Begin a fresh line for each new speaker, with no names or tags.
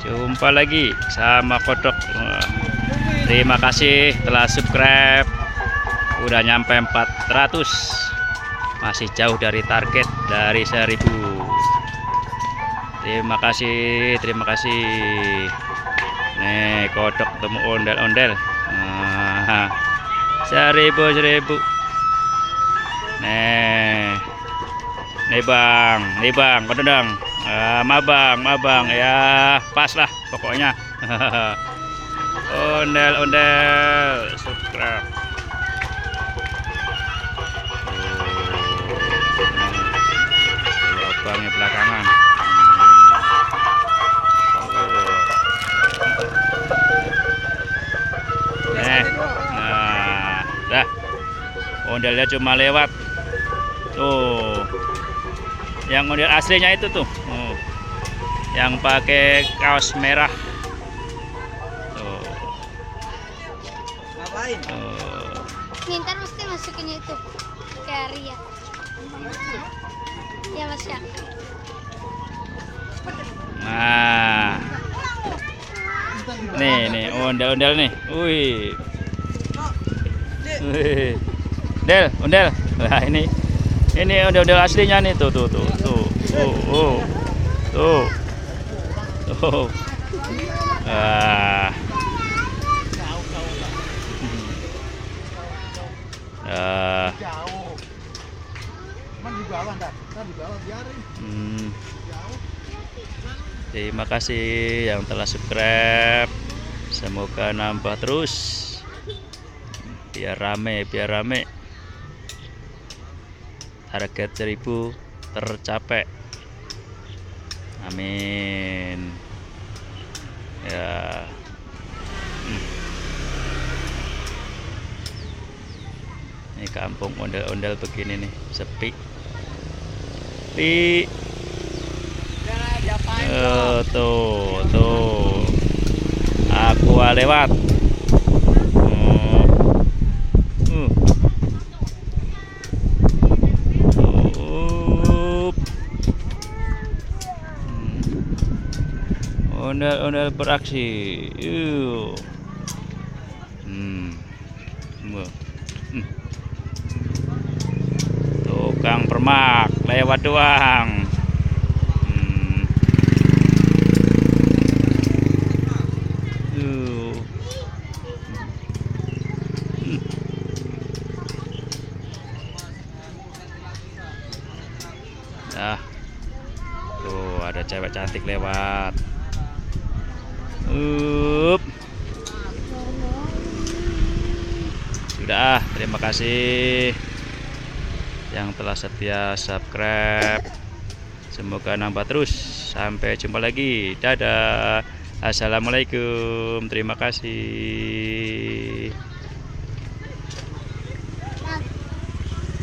Jumpa lagi sama Kodok. Terima kasih telah subscribe. Udah nyampe 400. Masih jauh dari target dari 1000. Terima kasih, terima kasih. Nih Kodok ketemu ondel-ondel. 1000. Nih bang, kodok. Mabang ya, pas lah pokoknya. Ondel-ondel subscribe. Abangnya belakangan. Nah, dah. Ondelnya cuma lewat. Tuh. Yang model aslinya itu tuh. Yang pakai kaos merah. Tuh.
Ngapain?
Ntar mesti masukin itu ke area. Ya mas ya.
Nah. Nih, ondel-ondel nih. Wih. Ondel. Nah, ini ondel-ondel aslinya nih, tuh. Terima kasih yang telah subscribe. Semoga nambah terus. Biar rame. Target 1000 tercapai. Amin. Ya. Ini kampung ondel-ondel begini nih, sepi. Tuh. Aku lewat. Ondel-ondel beraksi. Tukang permak lewat doang. Nah, tuh ada cewek cantik lewat. Sudah, terima kasih yang telah setia subscribe. Semoga nambah terus. Sampai jumpa lagi. Dadah. Assalamualaikum. Terima kasih.